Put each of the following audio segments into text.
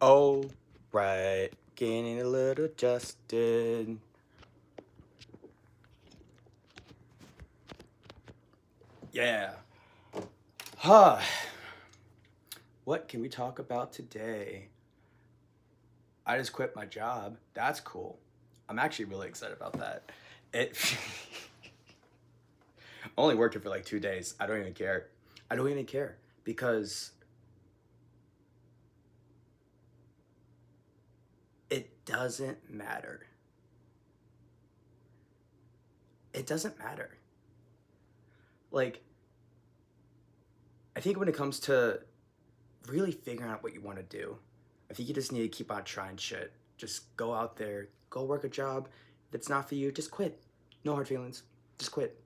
Oh, right. Getting a little adjusted. Yeah. Huh. What can we talk about today? I just quit my job. That's cool. I'm actually really excited about that. It only working for like 2 days. I don't even care. I don't even care because it doesn't matter. It doesn't matter. Like, I think when it comes to really figuring out what you want to do, I think you just need to keep on trying shit. Just go out there, go work a job. If it's not for you, just quit. No hard feelings. Just quit.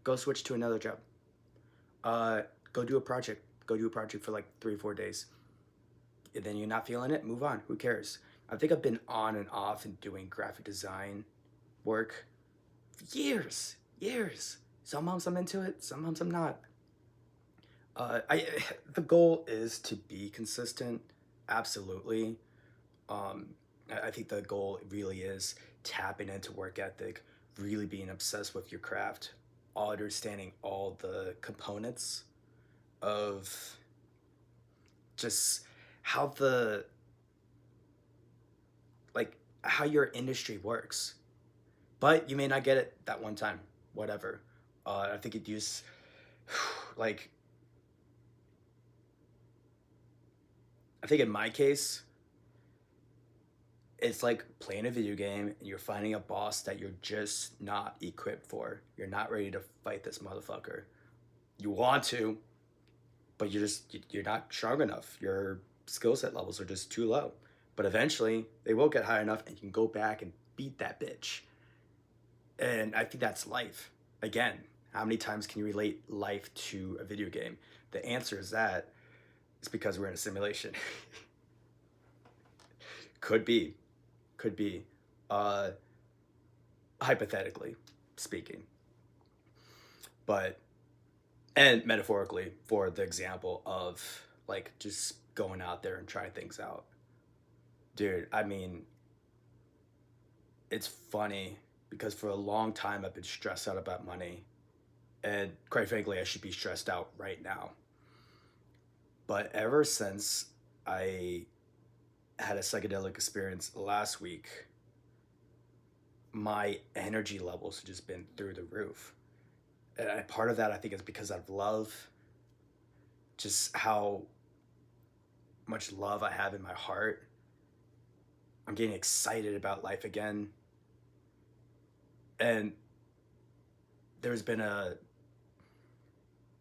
Go switch to another job. Uh, go do a project. Go do a project for like 3 or 4 days. And then you're not feeling it, move on. Who cares? I think I've been on and off and doing graphic design work for years. Years. Some months I'm into it, some months I'm not. I the goal is to be consistent, absolutely. Um, I think the goal really is tapping into work ethic, really being obsessed with your craft, understanding all the components of just how the like how your industry works. But you may not get it that one time, whatever. I think it use like I think in my case, it's like playing a video game and you're finding a boss that you're just not equipped for. You're not ready to fight this motherfucker. You want to, but you're not strong enough. Your skill set levels are just too low. But eventually, they will get high enough and you can go back and beat that bitch. And I think that's life. Again, how many times can you relate life to a video game? The answer is that it's because we're in a simulation. Could be, could be. Uh, Hypothetically speaking, but and metaphorically for the example of like just going out there and trying things out, dude. I mean, it's funny because for a long time I've been stressed out about money, and quite frankly, I should be stressed out right now. But ever since I had a psychedelic experience last week, my energy levels have just been through the roof. And part of that I think is because of love, just how much love I have in my heart. I'm getting excited about life again. And there's been a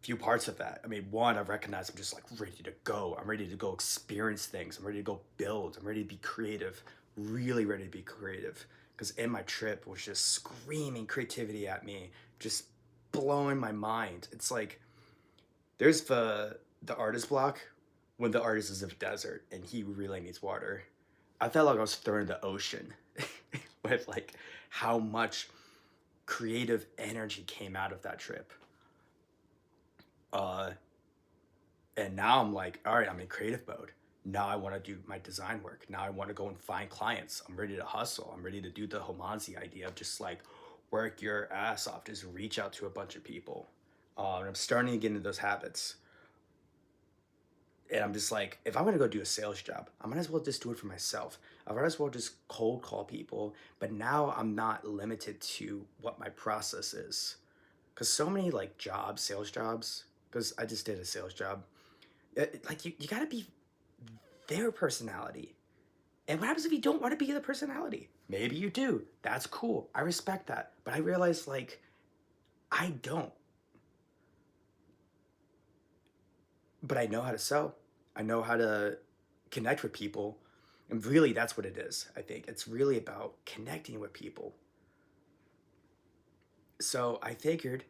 few parts of that. I mean, one, I've recognized I'm just like ready to go. I'm ready to go experience things. I'm ready to go build. I'm ready to be creative. Really ready to be creative. Because in my trip was just screaming creativity at me, just blowing my mind. It's like there's the artist block when the artist is in a desert and he really needs water. I felt like I was thrown in the ocean with like how much creative energy came out of that trip. Uh, and now I'm like, all right, I'm in creative mode. Now I want to do my design work. Now I want to go and find clients. I'm ready to hustle. I'm ready to do the Homanzi idea of just like work your ass off, just reach out to a bunch of people. And I'm starting to get into those habits. And I'm just like, if I'm gonna go do a sales job, I might as well just do it for myself. I might as well just cold call people. But now I'm not limited to what my process is. Cause so many like jobs, sales jobs, because I just did a sales job. Like you gotta be their personality. And what happens if you don't want to be the personality? Maybe you do. That's cool. I respect that. But I realize like I don't. But I know how to sell. I know how to connect with people. And really, that's what it is, I think. It's really about connecting with people. So I figured,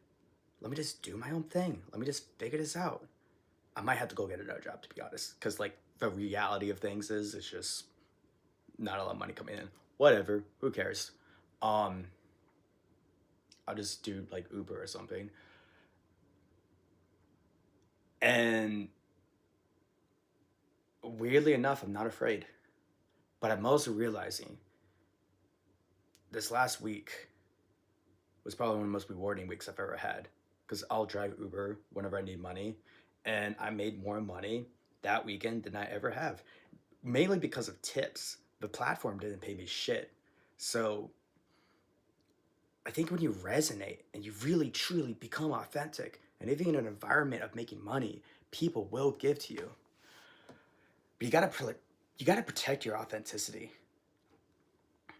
let me just do my own thing. Let me just figure this out. I might have to go get another job, to be honest. Because, like, the reality of things is, it's just not a lot of money coming in. Whatever. Who cares? Um, I'll just do, like, Uber or something. And weirdly enough, I'm not afraid. But I'm also realizing this last week was probably one of the most rewarding weeks I've ever had because I'll drive Uber whenever I need money, and I made more money that weekend than I ever have, mainly because of tips. The platform didn't pay me shit. So I think when you resonate and you really truly become authentic and living in an environment of making money, people will give to you. But you gotta protect your authenticity.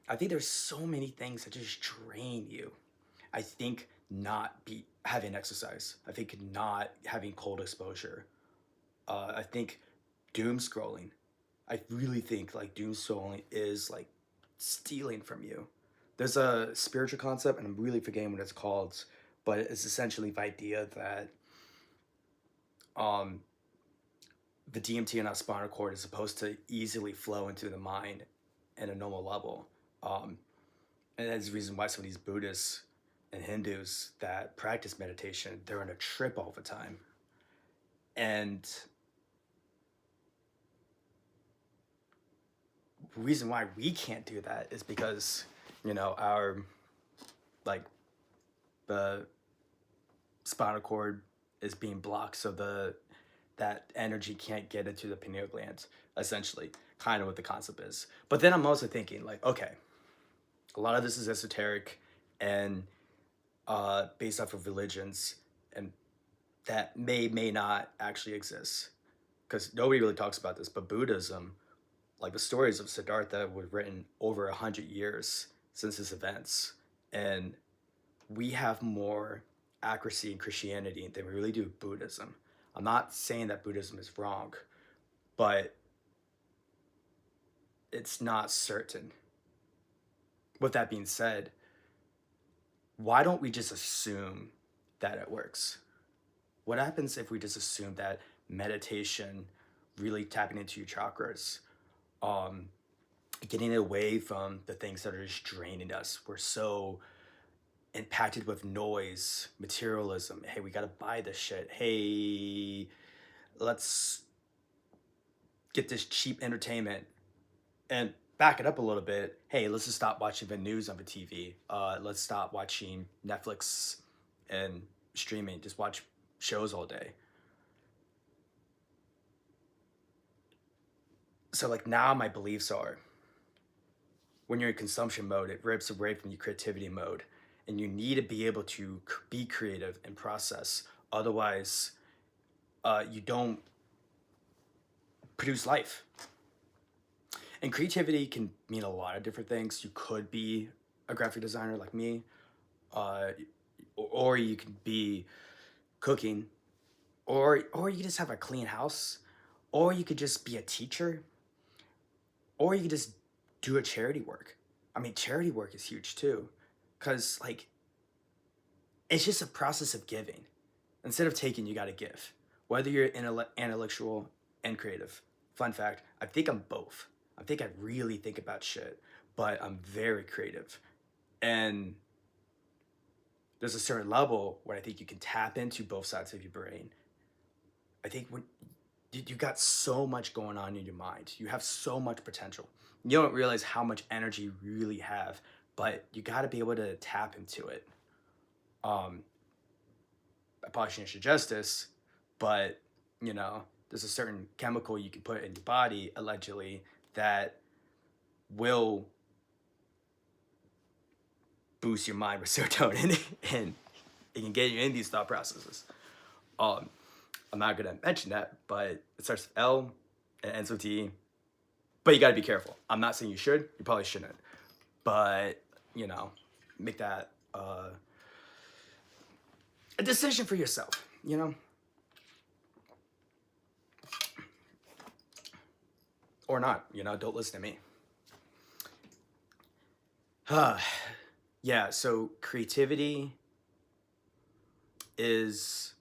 I think there's so many things that just drain you. I think not be having exercise. I think not having cold exposure. I think doom scrolling. I really think like doom scrolling is like stealing from you. There's a spiritual concept, and I'm really forgetting what it's called, but it's essentially the idea that um, the DMT in our spinal cord is supposed to easily flow into the mind at a normal level. Um, and that's the reason why some of these Buddhists and Hindus that practice meditation, they're on a trip all the time. And the reason why we can't do that is because, our like the spinal cord is being blocked, so that energy can't get into the pineal gland, essentially, kind of what the concept is. But then I'm also thinking, like, okay, a lot of this is esoteric and based off of religions, and that may not actually exist because nobody really talks about this. But Buddhism, like the stories of Siddhartha, were written over 100 years since his events, and we have more accuracy in Christianity than we really do Buddhism. I'm not saying that Buddhism is wrong, but it's not certain. With that being said, why don't we just assume that it works? What happens if we just assume that meditation, really tapping into your chakras, um, getting away from the things that are just draining us? We're so impacted with noise, materialism. Hey, we gotta buy this shit. Hey, let's get this cheap entertainment. And back it up a little bit. Hey, let's just stop watching the news on the TV. Let's stop watching Netflix and streaming. Just watch shows all day. So like now my beliefs are when you're in consumption mode, it rips away from your creativity mode. And you need to be able to be creative and process. Otherwise, you don't produce life. And creativity can mean a lot of different things. You could be a graphic designer like me, uh, or you could be cooking, or you could just have a clean house, or you could just be a teacher, or you could just do a charity work. I mean, charity work is huge too, because like it's just a process of giving. Instead of taking, you got to give. Whether you're intellectual and creative. Fun fact, I think I'm both. I think I really think about shit, but I'm very creative. And there's a certain level where I think you can tap into both sides of your brain. I think when you got so much going on in your mind, you have so much potential. You don't realize how much energy you really have, but you got to be able to tap into it. Um, I probably shouldn't suggest this, but there's a certain chemical you can put in your body, allegedly, that will boost your mind with serotonin and it can get you in these thought processes. Um, I'm not gonna mention that, but it starts with L and ends with T. But you gotta be careful. I'm not saying you should. You probably shouldn't. But make that a decision for yourself. Or not. Don't listen to me. Yeah. So creativity is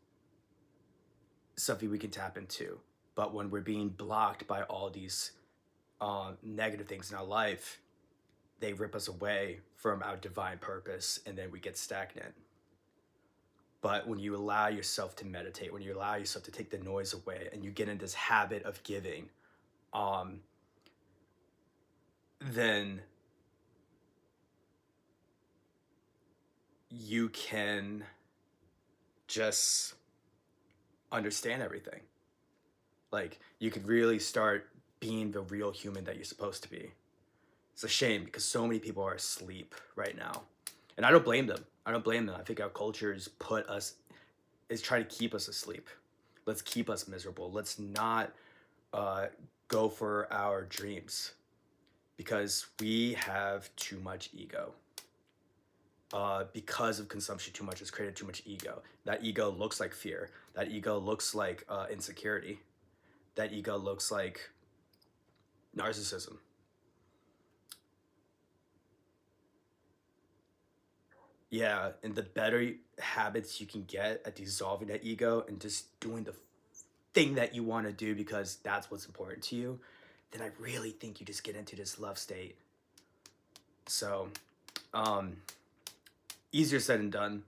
something we can tap into. But when we're being blocked by all these negative things in our life, they rip us away from our divine purpose and then we get stagnant. But when you allow yourself to meditate, when you allow yourself to take the noise away and you get in this habit of giving, um, then you can just understand everything. Like, you could really start being the real human that you're supposed to be. It's a shame because so many people are asleep right now. And I don't blame them. I don't blame them. I think our cultures is trying to keep us asleep. Let's keep us miserable. Let's not uh, go for our dreams because we have too much ego. Because of consumption, too much has created too much ego. That ego looks like fear. That ego looks like insecurity. That ego looks like narcissism. Yeah, and the better habits you can get at dissolving that ego and just doing the thing that you want to do because that's what's important to you, then I really think you just get into this love state. So, um, easier said than done,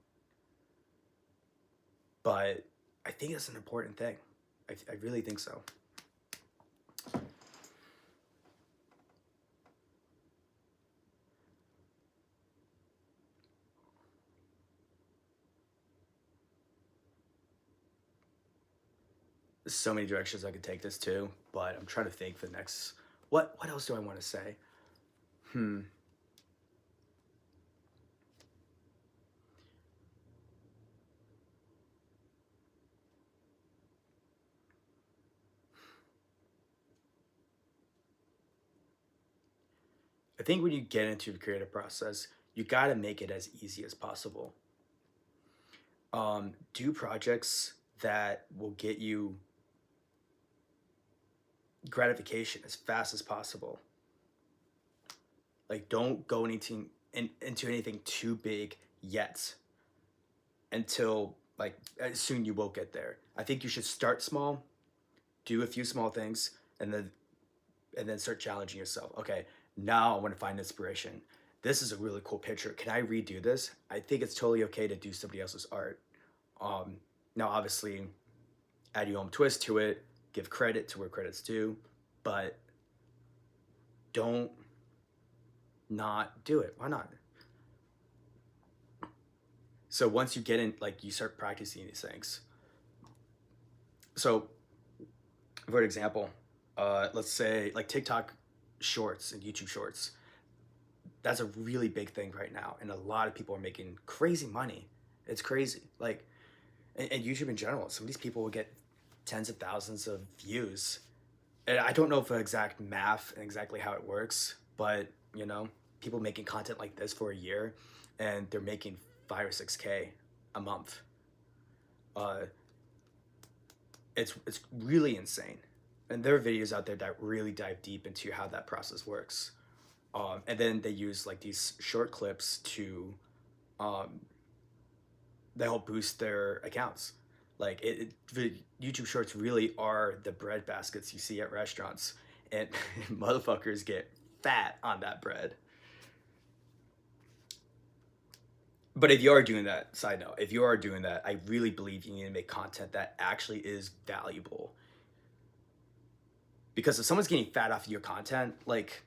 but I think it's an important thing. I really think so. There's so many directions I could take this to, but I'm trying to think the next. What else do I want to say? Hmm. I think when you get into the creative process, you got to make it as easy as possible. Do projects that will get you gratification as fast as possible. Like, don't go into anything too big yet until like as soon you will get there. I think you should start small, do a few small things, and then start challenging yourself. Okay, now I want to find inspiration. This is a really cool picture. Can I redo this? I think it's totally okay to do somebody else's art. Um, Now, obviously, add your own twist to it, give credit to where credit's due, but don't not do it. Why not? So once you get in, like, you start practicing these things. So, for example, let's say like TikTok shorts and YouTube shorts. That's a really big thing right now, and a lot of people are making crazy money. It's crazy. Like, and YouTube in general, some of these people will get tens of thousands of views. And I don't know the exact math and exactly how it works, but people making content like this for a year, and they're making 5 or 6K a month. Uh, it's really insane, and there are videos out there that really dive deep into how that process works. And then they use like these short clips to um, they help boost their accounts. Like the YouTube Shorts really are the bread baskets you see at restaurants, and motherfuckers get fat on that bread. But if you are doing that, side note, if you are doing that, I really believe you need to make content that actually is valuable. Because if someone's getting fat off of your content, like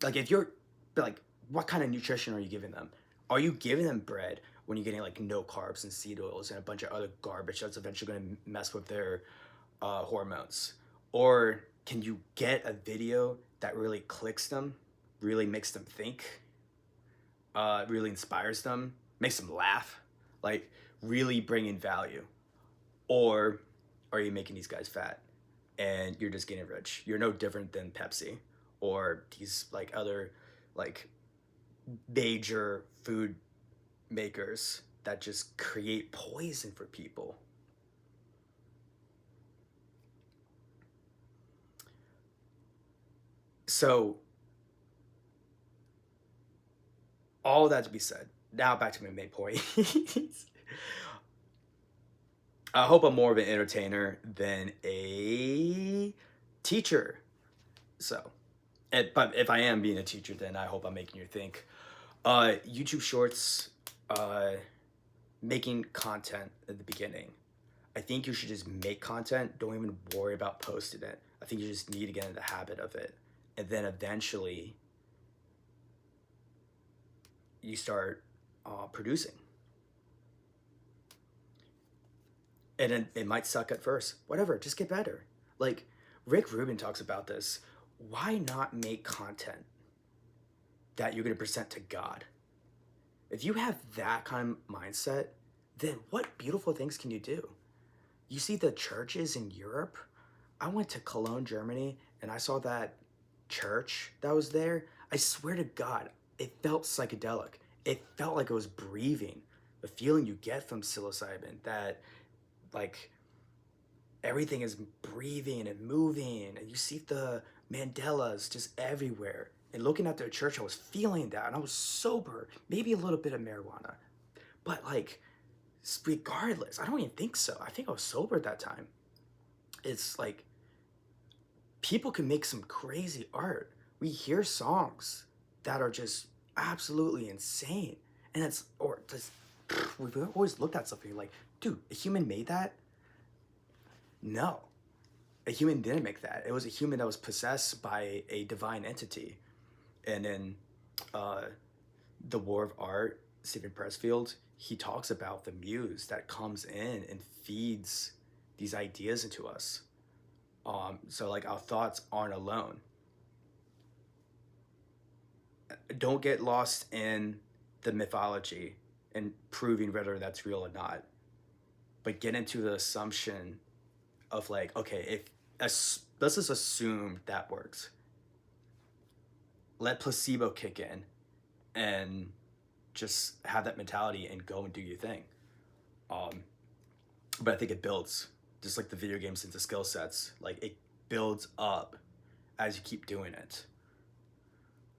if you're like, what kind of nutrition are you giving them? Are you giving them bread when you're getting like no carbs and seed oils and a bunch of other garbage that's eventually going to mess with their hormones? Or can you get a video that really clicks them, really makes them think, really inspires them, makes them laugh, like really bringing value? Or are you making these guys fat and you're just getting rich? You're no different than Pepsi or these like other like major food makers that just create poison for people. So, all that to be said, now back to my main point. I hope I'm more of an entertainer than a teacher. So, but if I am being a teacher, then I hope I'm making you think. YouTube Shorts, uh, making content at the beginning. I think you should just make content. Don't even worry about posting it. I think you just need to get in the habit of it. And then eventually you start producing. And it might suck at first. Whatever, just get better. Like Rick Rubin talks about this. Why not make content that you're going to present to God? If you have that kind of mindset, then what beautiful things can you do? You see the churches in Europe. I went to Cologne, Germany, and I saw that church that was there. I swear to God, it felt psychedelic. It felt like it was breathing. The feeling you get from psilocybin, that like everything is breathing and moving, and you see the mandalas just everywhere. And looking at their church, I was feeling that, and I was sober, maybe a little bit of marijuana, but like, regardless, I don't even think so. I think I was sober at that time. It's like people can make some crazy art. We hear songs that are just absolutely insane, and it's or just we've always looked at something like, dude, a human made that? No, a human didn't make that. It was a human that was possessed by a divine entity. And in uh, The War of Art, Stephen Pressfield, he talks about the muse that comes in and feeds these ideas into us. So like our thoughts aren't alone. Don't get lost in the mythology and proving whether that's real or not, but get into the assumption of like, okay, if let's just assume that works. Let placebo kick in and just have that mentality and go and do your thing. Um, but I think it builds, just like the video games into skill sets. Like it builds up as you keep doing it,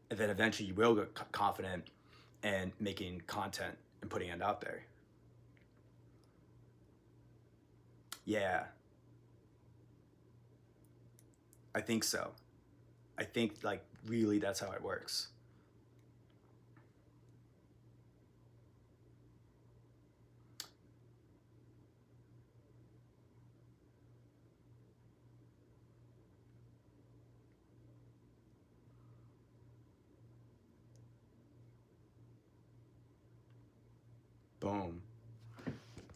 and then eventually you will get confident and making content and putting it out there. Yeah, I think so. I think like really that's how it works. Boom.